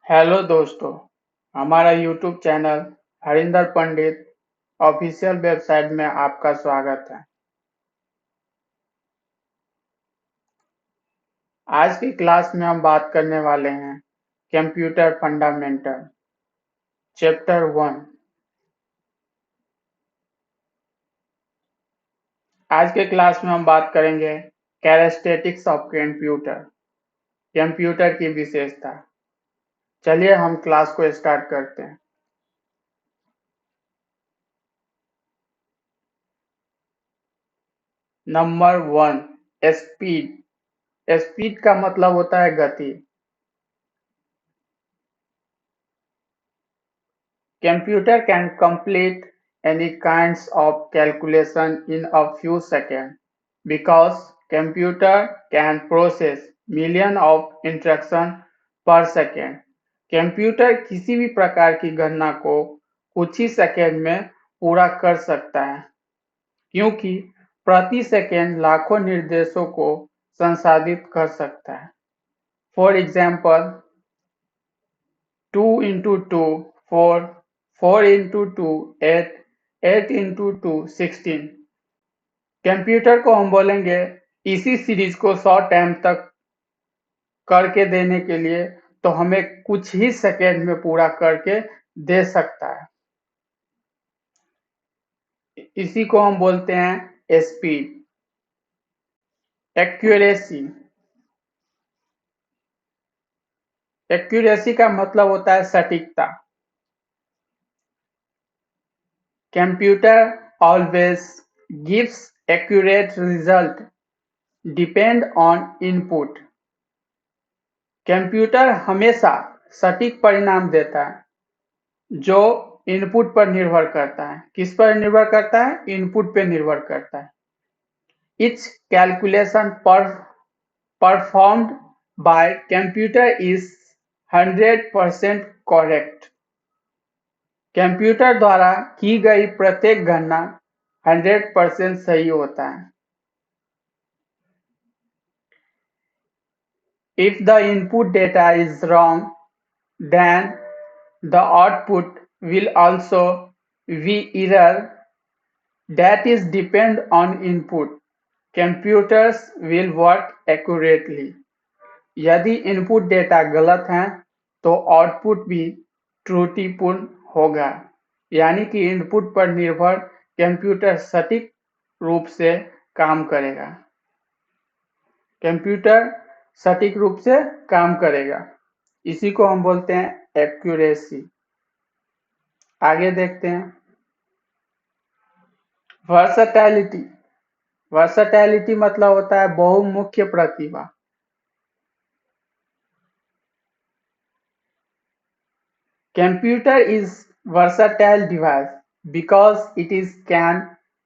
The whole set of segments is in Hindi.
हेलो दोस्तों, हमारा यूट्यूब चैनल हरिंदर पंडित ऑफिशियल वेबसाइट में आपका स्वागत है। आज की क्लास में हम बात करने वाले हैं कंप्यूटर फंडामेंटल चैप्टर 1। आज के क्लास में हम बात करेंगे कैरेक्टरिस्टिक्स ऑफ कंप्यूटर, कंप्यूटर की विशेषता। चलिए हम क्लास को स्टार्ट करते हैं। Number 1, speed. स्पीड का मतलब होता है गति। Computer can complete any kinds of calculation in a few seconds because computer can process million of instructions per second. Computer किसी भी प्रकार की गणना को कुछ ही सेकंड में पूरा कर सकता है क्योंकि प्रति सेकंड लाखों निर्देशों को संसाधित कर सकता है। For example 2 into 2 4, 4 into 2 8, 8 into 2 16। Computer को हम बोलेंगे इसी सीरीज को 100 टाइम तक करके देने के लिए तो हमें कुछ ही सेकेंड में पूरा करके दे सकता है। इसी को हम बोलते हैं स्पीड। एक्यूरेसी। एक्यूरेसी का मतलब होता है सटीकता। Computer always gives accurate result depend on input। Computer हमेशा सटीक परिणाम देता है जो इनपुट पर निर्भर करता है। किस पर निर्भर करता है? इनपुट पर निर्भर करता है। Each calculation performed by computer is 100% correct। Computer द्वारा की गई प्रत्येक गणना 100% सही होता है। If the input data is wrong, then the output will also be error that is depend on input. Computers will work accurately। यदि इनपुट डेटा गलत है तो आउटपुट भी त्रुटिपूर्ण होगा। यानी कि इनपुट पर निर्भर कंप्यूटर सटीक रूप से काम करेगा। कंप्यूटर सटीक रूप से काम करेगा, इसी को हम बोलते हैं एक्यूरेसी। आगे देखते हैं वर्सटैलिटी। वर्सटैलिटी मतलब होता है बहुमुख्य प्रतिभा। Computer is versatile device because it is can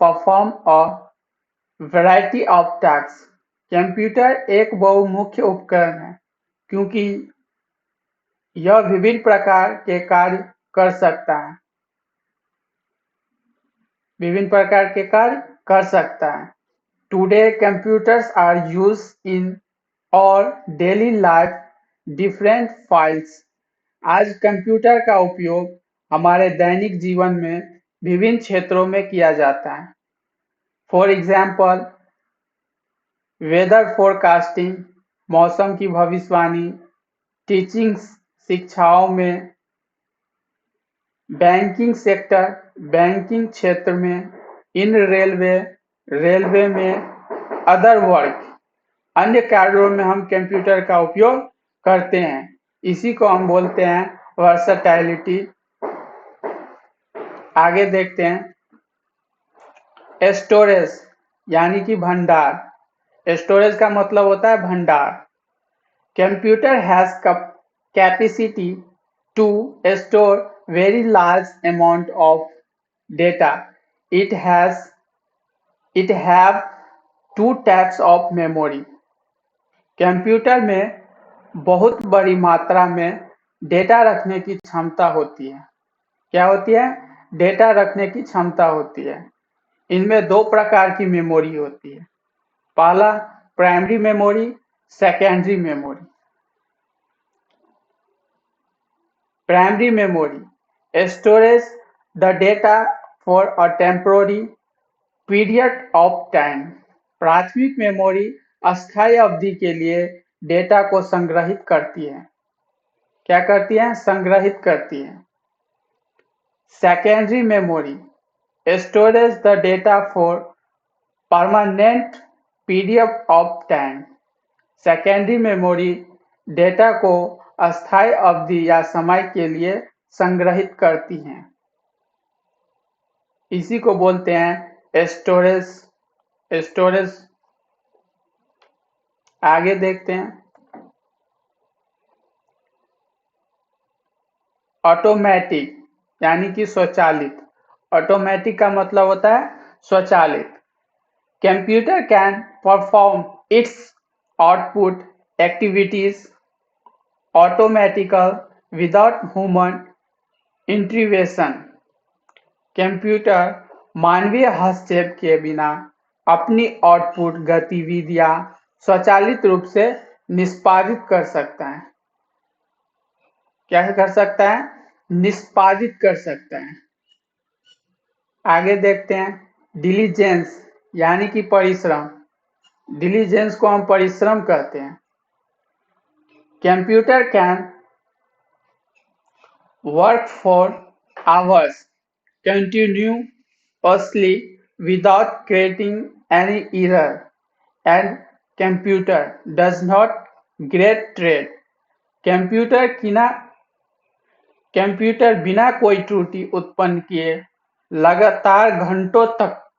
perform a variety of tasks। Computer एक बहुमुख्य उपकरण है क्योंकि यह विभिन्न प्रकार के कार्य कर सकता है। विभिन्न प्रकार के कार्य कर सकता है। Today computers are used in our daily life different files। आज कंप्यूटर का उपयोग हमारे दैनिक जीवन में विभिन्न क्षेत्रों में किया जाता है। फॉर एग्जाम्पल वेदर फोरकास्टिंग, मौसम की भविष्यवाणी, टीचिंग शिक्षाओं में, बैंकिंग सेक्टर बैंकिंग क्षेत्र में, इन रेलवे रेलवे में, अदर वर्क अन्य कार्यों में हम कंप्यूटर का उपयोग करते हैं। इसी को हम बोलते हैं वर्सटैलिटी। आगे देखते हैं स्टोरेज यानी कि भंडार। स्टोरेज का मतलब होता है भंडार। Computer has capacity to store very large amount of data. It have two types of memory. Computer में बहुत बड़ी मात्रा में डेटा रखने की क्षमता होती है। क्या होती है? डेटा रखने की क्षमता होती है। इनमें दो प्रकार की मेमोरी होती है। पहला primary memory, secondary memory. Primary memory stores the data for a temporary period of time. प्राथमिक मेमोरी अस्थायी अवधि के लिए डेटा को संग्रहित करती है। क्या करती है? संग्रहित करती है। Secondary memory storage the data for permanent period of time. Secondary memory data को अस्थायी अवधि या समय के लिए संग्रहित करती हैं। इसी को बोलते हैं स्टोरेज। आगे देखते हैं। ऑटोमेटिक यानी कि स्वचालित। ऑटोमेटिक का मतलब होता है स्वचालित। Computer can perform it's output activities automatically without human intervention. Computer मानवीय हस्तक्षेप के बिना अपनी आउटपुट गतिविधियां स्वचालित रूप से निष्पादित कर सकता है। क्या कर सकता है? निष्पादित कर सकता है। आगे देखते हैं। डिलीजेंस यानी कि परिश्रम। डिलीजेंस को हम परिश्रम कहते हैं। Computer can work for hours continuously without creating any error, and computer does not get tired. Computer बिना कोई त्रुटि उत्पन्न किए लगातार घंटों तक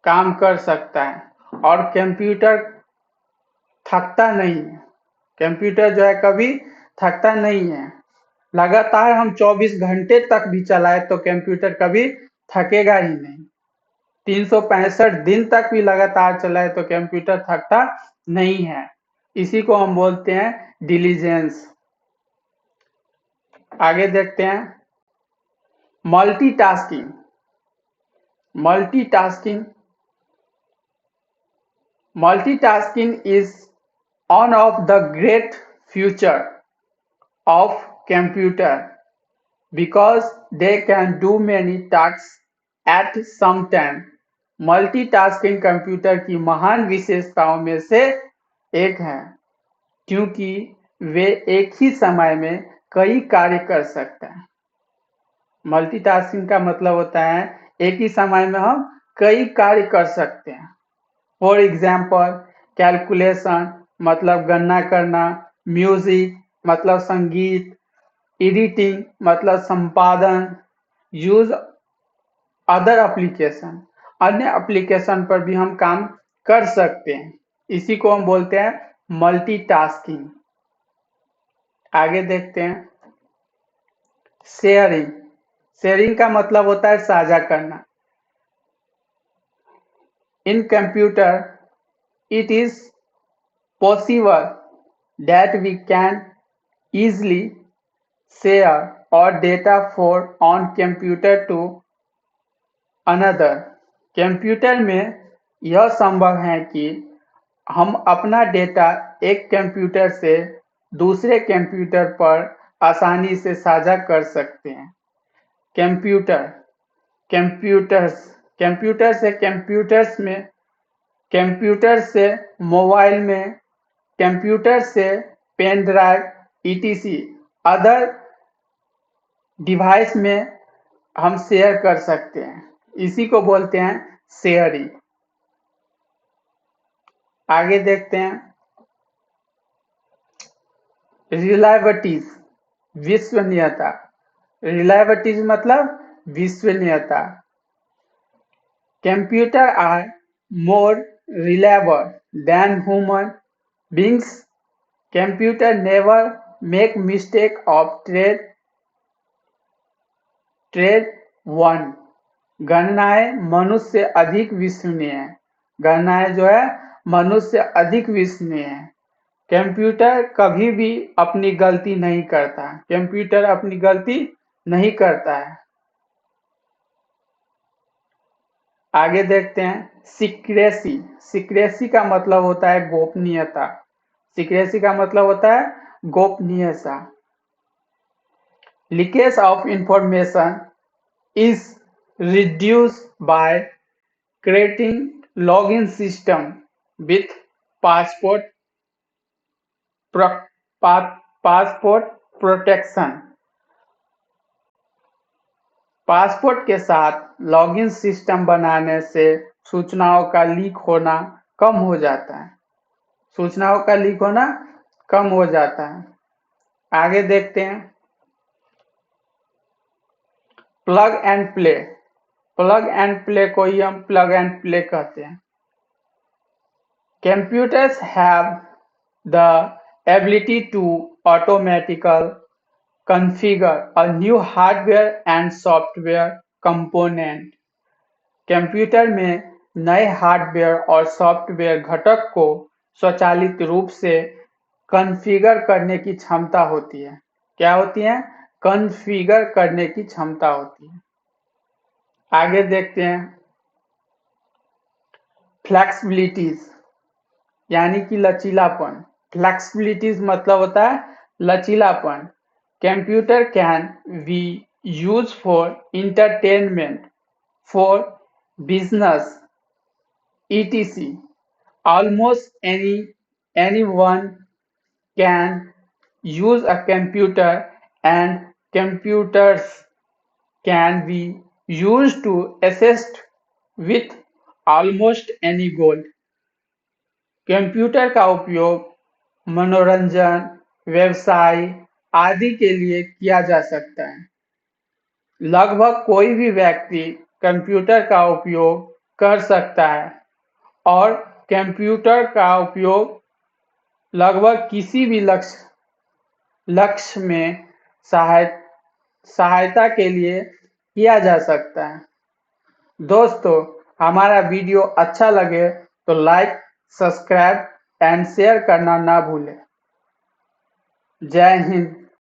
काम कर सकता है और कंप्यूटर थकता नहीं है। कंप्यूटर जो है कभी थकता नहीं है। लगातार हम 24 घंटे तक भी चलाए तो कंप्यूटर कभी थकेगा ही नहीं। 365 दिन तक भी लगातार चलाए तो कंप्यूटर थकता नहीं है। इसी को हम बोलते हैं डिलीजेंस। आगे देखते हैं। Multitasking. Multitasking is one of the great future of computer because they can do many tasks at some time. Multitasking computer की महान विशेषताओं में से एक है क्योंकि वे एक ही समय में कई कार्य कर सकते हैं। मल्टीटास्किंग का मतलब होता है एक ही समय में हम कई कार्य कर सकते हैं। फॉर एग्जाम्पल कैलकुलेशन मतलब गणना करना, म्यूजिक मतलब संगीत, एडिटिंग मतलब संपादन, यूज अदर एप्लीकेशन अन्य एप्लीकेशन पर भी हम काम कर सकते हैं। इसी को हम बोलते हैं मल्टीटास्किंग। आगे देखते हैं। शेयरिंग का मतलब होता है साझा करना। इन computer it is possible that we can easily share our data from one computer to another. Computer में यह संभव है कि हम अपना डेटा एक कंप्यूटर से दूसरे कंप्यूटर पर आसानी से साझा कर सकते हैं। कंप्यूटर से कंप्यूटर्स में, कंप्यूटर से मोबाइल में, कंप्यूटर से pen drive etc other device में हम शेयर कर सकते हैं। इसी को बोलते हैं शेयरिंग। आगे देखते हैं। रिलायबिलिटीज विश्वसनीयता। रिलायबिलिटीज मतलब विश्वसनीयता। Computer are more reliable than human beings. Computer never make mistake of trade one. गणनाएं मनुष्य से अधिक विश्वसनीय है। गणनाएं जो है मनुष्य से अधिक विश्वसनीय है। कंप्यूटर कभी भी अपनी गलती नहीं करता। कंप्यूटर अपनी गलती नहीं करता है। आगे देखते हैं। सिक्रेसी का मतलब होता है गोपनीयता। सिक्रेसी का मतलब होता है गोपनीयता। Leakage of information is reduced by creating login system with passport pro- passport protection। Passport के साथ लॉगिन सिस्टम बनाने से सूचनाओं का लीक होना कम हो जाता है। सूचनाओं का लीक होना कम हो जाता है। आगे देखते हैं plug and play. Plug and play को ही हम प्लग एंड प्ले कहते हैं। Computers have the ability to automatically configure a new hardware and software component। Computer में नए हार्डवेयर और सॉफ्टवेयर घटक को स्वचालित रूप से कॉन्फ़िगर करने की क्षमता होती है। क्या होती है? कॉन्फ़िगर करने की क्षमता होती है। आगे देखते हैं फ्लेक्सिबिलिटीज यानी कि लचीलापन। फ्लेक्सिबिलिटीज मतलब होता है लचीलापन। Computer can be use for entertainment, for business, etc. Almost anyone can use a computer, and computers can be used to assist with almost any goal। Computer का उपयोग मनोरंजन, व्यवसाय आदि के लिए किया जा सकता है। लगभग कोई भी व्यक्ति कंप्यूटर का उपयोग कर सकता है और कंप्यूटर का उपयोग लगभग किसी भी लक्ष्य में सहायता के लिए किया जा सकता है। दोस्तों, हमारा वीडियो अच्छा लगे तो लाइक, सब्सक्राइब एंड शेयर करना ना भूलें। जय हिंद।